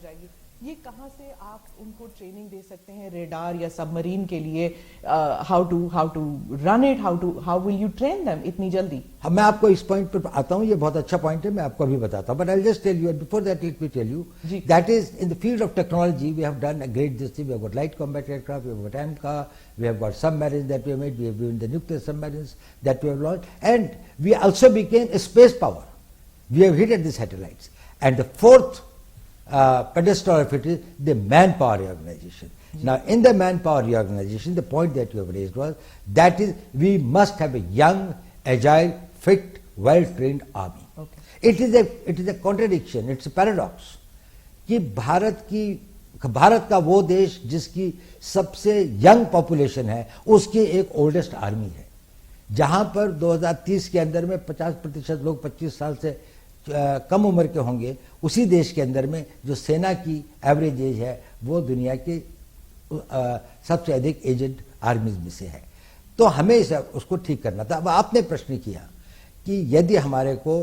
जाएगी। ये कहाँ से आप उनको ट्रेनिंग दे सकते हैं रेडार या सबमरीन के लिए? How to run it, how will you train them इतनी जल्दी? मैं आपको इस पॉइंट पर आता हूँ, ये बहुत अच्छा पॉइंट है, मैं आपको अभी बताता हूँ, but I just tell you before that let me tell you that is in the field of technology we have done a great this thing. We have got light combat aircraft, we have got AMCA, we have got submarines that we have made, we have given the nuclear submarines that we have launched, and we also became a space power. We have hit at the satellites. And the fourth pedestal of it is the manpower reorganization. Now, in the manpower reorganization, the point that you have raised was that is we must have a young, agile, fit, well-trained army. Okay. It is a contradiction. It's a paradox. कि भारत का वो देश जिसकी सबसे young population है, उसकी एक oldest army है, जहां पर 2030 के अंदर में 50% लोग 25 साल से कम उम्र के होंगे, उसी देश के अंदर में जो सेना की एवरेज एज है वो दुनिया की सबसे अधिक एजेड आर्मीज में से है. तो हमें उसको ठीक करना था. अब आपने प्रश्न किया कि यदि हमारे को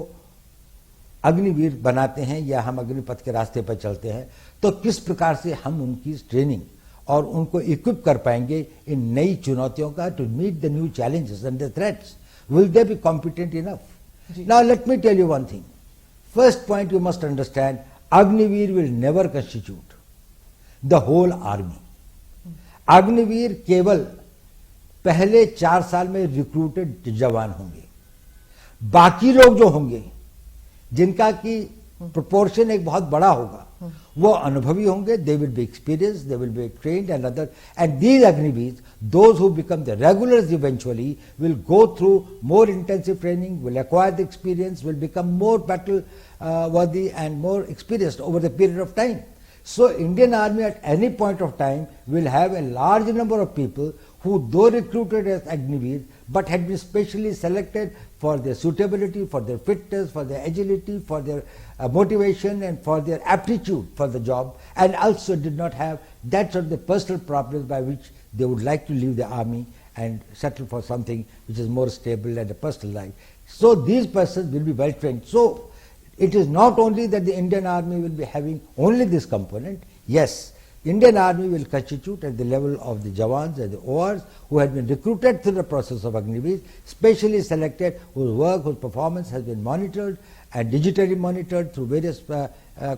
अग्निवीर बनाते हैं या हम अग्निपथ के रास्ते पर चलते हैं तो किस प्रकार से हम उनकी ट्रेनिंग और उनको इक्विप कर पाएंगे इन नई चुनौतियों का, to meet the new challenges and the threats. Will they be competent enough? Now let me tell you one thing. First point you must understand, Agniveer will never constitute the whole army. Agniveer केवल पहले 4 साल में recruited जवान होंगे. बाकी लोग जो होंगे जिनका की प्रोपोर्शन एक बहुत बड़ा होगा, वो अनुभवी होंगे. They will be experience, they will be trained and other, and these Agniveer, those who become the regulars eventually, will go through more intensive training, will acquire the experience, will become more battle worthy and more experienced over the period of time. So Indian Army at any point of time will have a large number of people who, though recruited as Agniveer, but had been specially selected for their suitability, for their fitness, for their agility, for their motivation and for their aptitude for the job, and also did not have that sort of the personal problems by which they would like to leave the army and settle for something which is more stable and a personal life. So these persons will be well trained. So it is not only that the Indian Army will be having only this component. Yes, Indian Army will constitute at the level of the Jawans and the ORs who had been recruited through the process of Agniveer, specially selected, whose work, whose performance has been monitored and digitally monitored through various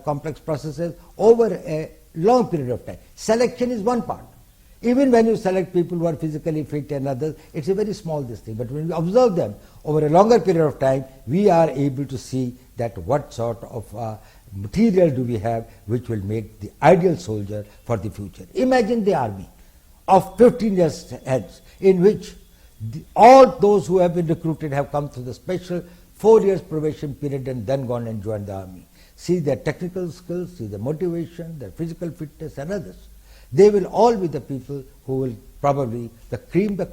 complex processes over a long period of time. Selection is one part. Even when you select people who are physically fit and others, it's a very small thing. But when we observe them over a longer period of time, we are able to see that what sort of material do we have which will make the ideal soldier for the future. Imagine the army of 15 years hence, in which all those who have been recruited have come through the special 4 years probation period and then gone and joined the army. See their technical skills, see their motivation, their physical fitness and others. They will all be the people who will probably the cream of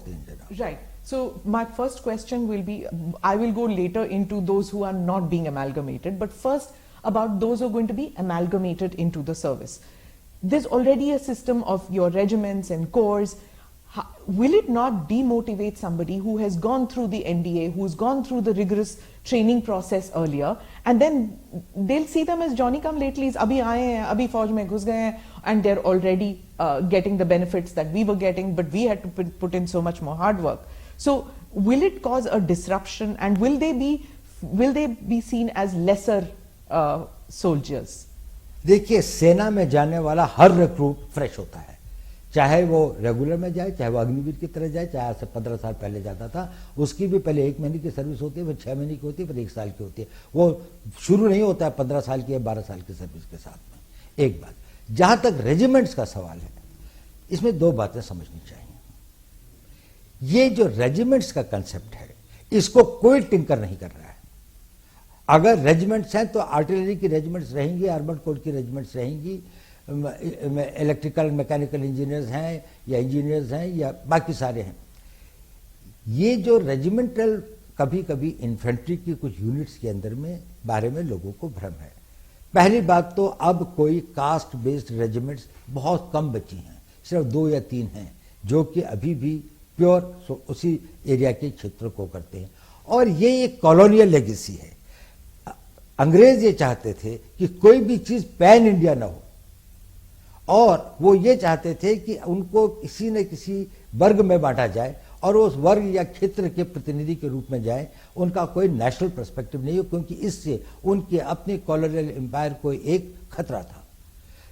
the Indian Army. Right. So my first question will be, I will go later into those who are not being amalgamated, but first about those who are going to be amalgamated into the service. There's already a system of your regiments and corps. Will it not demotivate somebody who has gone through the NDA, who's gone through the rigorous training process earlier, and then they'll see them as Johnny come latelys, abhi aaye hain, abhi fauj mein ghus gaye hain, and they're already getting the benefits that we were getting, but we had to put in so much more hard work. So will it cause a disruption, and will they be seen as lesser soldiers? देखिए, सेना में जाने वाला हर recruit fresh होता है, चाहे वो regular में जाए, चाहे वो अग्निवीर की तरह जाए, चाहे आज से 15 साल पहले जाता था, उसकी भी पहले 1 महीने की सर्विस होती है, फिर 6 महीने की होती है, फिर 1 साल की होती है. वो शुरू नहीं होता है 15 साल की या 12 साल की सर्विस के साथ में. एक बात. जहां तक रेजिमेंट्स का सवाल है, इसमें 2 बातें समझनी चाहिए. ये जो रेजिमेंट्स का कंसेप्ट है, इसको कोई टिंकर नहीं कर रहा है. अगर रेजिमेंट्स हैं तो आर्टिलरी की रेजिमेंट्स रहेंगी, आर्मर्ड कोर की रेजिमेंट्स रहेंगी, इलेक्ट्रिकल मैकेनिकल इंजीनियर्स हैं या इंजीनियर्स हैं या बाकी सारे हैं. ये जो रेजिमेंटल, कभी कभी इन्फेंट्री की कुछ यूनिट्स के अंदर में बारे में लोगों को भ्रम है. पहली बात तो अब कोई कास्ट बेस्ड रेजिमेंट्स बहुत कम बची हैं, सिर्फ 2 या 3 हैं जो कि अभी भी प्योर उसी एरिया के क्षेत्र को करते हैं. और ये एक कॉलोनियल लेगेसी है. अंग्रेज ये चाहते थे कि कोई भी चीज पैन इंडिया ना हो, और वो ये चाहते थे कि उनको किसी न किसी वर्ग में बांटा जाए और उस वर्ग या क्षेत्र के प्रतिनिधि के रूप में जाए, उनका कोई नेशनल पर्सपेक्टिव नहीं हो, क्योंकि इससे उनके अपने कॉलोनियल एम्पायर को एक खतरा था।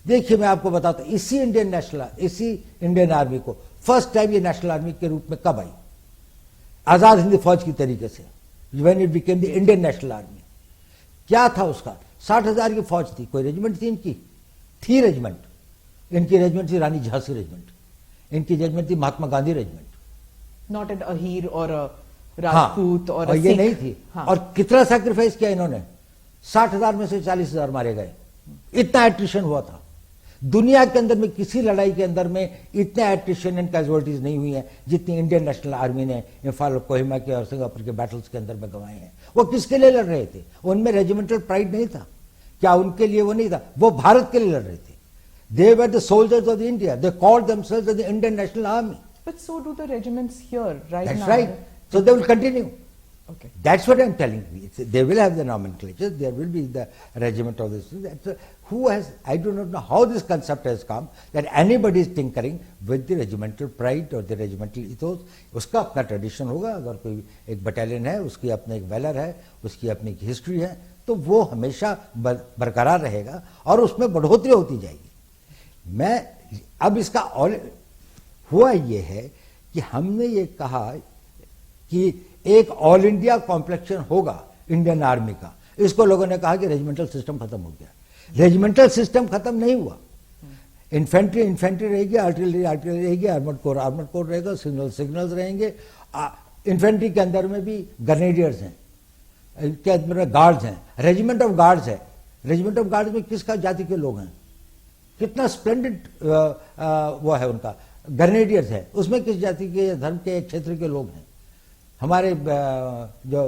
देखिए मैं आपको बताता हूं, इसी इंडियन आर्मी को फर्स्ट टाइम ये नेशनल आर्मी के रूप में कब आई? आजाद हिंद फौज की तरीके से, when it became the Indian national army. क्या था उसका? 60,000 की फौज थी। कोई रेजिमेंट थी इनकी? थी रेजिमेंट। इनकी रेजिमेंट थी रानी झांसी रेजिमेंट, इनकी रेजिमेंट थी Mahatma Gandhi regiment, not an Ahir और राजपूत। और ये नहीं थी। और कितना सैक्रिफाइस किया इन्होंने? 60,000 में से 40,000 मारे गए। इतना एट्रिशन हुआ था। दुनिया के अंदर में किसी लड़ाई के अंदर में इतने एट्रिशन एंड कैजुअलिटीज नहीं हुई है जितनी इंडियन नेशनल आर्मी ने इम्फाल, कोहिमा के और सिंगापुर के बैटल्स के अंदर में गंवाए हैं। वो किसके लिए लड़ रहे थे? उनमें रेजिमेंटल प्राइड नहीं था क्या? उनके लिए वो नहीं था, वो भारत के लिए लड़ रहे थे। They were the soldiers of India. They called themselves as the Indian National Army. But so do the regiments here, right? That's now. right. So they will continue. Okay. That's what I'm telling you. They will have the nomenclature. There will be the regiment of this. Who has? I do not know how this concept has come that anybody is tinkering with the regimental pride or the regimental ethos. उसका अपना tradition होगा. अगर कोई एक battalion है, उसकी अपने एक valor है, उसकी अपनी एक history है, तो वो हमेशा बरकरार रहेगा और उसमें बढ़ोतरी होती जाएगी। मैं अब इसका और हुआ ये है कि हमने ये कहा कि एक ऑल इंडिया कॉम्प्लेक्शन होगा इंडियन आर्मी का। इसको लोगों ने कहा कि रेजिमेंटल सिस्टम खत्म हो गया। रेजिमेंटल सिस्टम खत्म नहीं हुआ। इन्फेंट्री रहेगी, आर्टिलरी रहेगी, आर्मर्ड कोर रहेगा, सिग्नल्स रहेंगे। इन्फेंट्री के अंदर में भी ग्रेनेडियर्स हैं, के अंदर में गार्ड्स हैं, रेजिमेंट ऑफ गार्ड्स है। रेजिमेंट ऑफ गार्ड्स में किसका जाति के लोग हैं? कितना स्प्लेंडेड वो है उनका। ग्रेनेडियर्स है, उसमें किस जाति के, धर्म के, क्षेत्र के लोग हैं? हमारे जो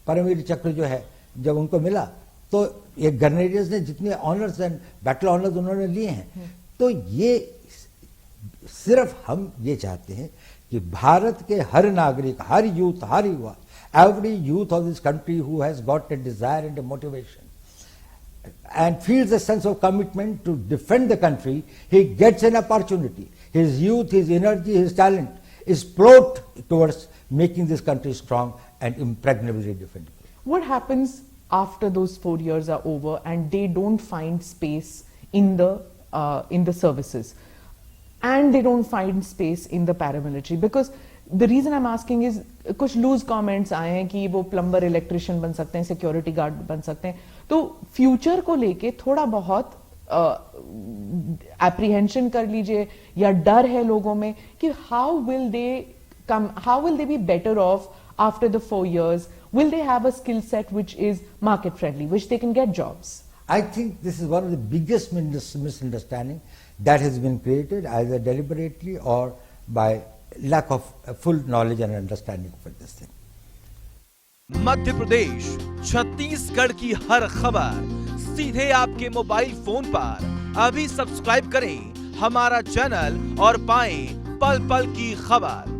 परमवीर चक्र जो है, जब उनको मिला तो ये ग्रेनेडियर्स ने जितने ऑनर्स एंड बैटल ऑनर्स उन्होंने लिए हैं। तो ये सिर्फ हम ये चाहते हैं कि भारत के हर नागरिक, हर यूथ, हर युवा, every youth of this country who has got a desire and a motivation and feels a sense of commitment to defend the country, he gets an opportunity. His youth, his energy, his talent is poured towards making this country strong and impregnably defendable. What happens after those 4 years are over and they don't find space in the services, and they don't find space in the paramilitary? Because the reason I'm asking is कुछ loose comments आए हैं कि वो plumber, electrician बन सकते हैं, security guard बन सकते हैं। तो फ्यूचर को लेके थोड़ा बहुत एप्रीहेंशन कर लीजिए या डर है लोगों में कि how will they be better of after the 4 years? Will they have a skill set which is market friendly, which they can get jobs? I think this is one of the biggest misunderstanding that has been created either deliberately or by lack of full knowledge and understanding of this thing. Madhya Pradesh, Chhattisgarh की हर खबर सीधे आपके mobile phone पर। अभी subscribe करें हमारा channel और पाएं पल पल की खबर।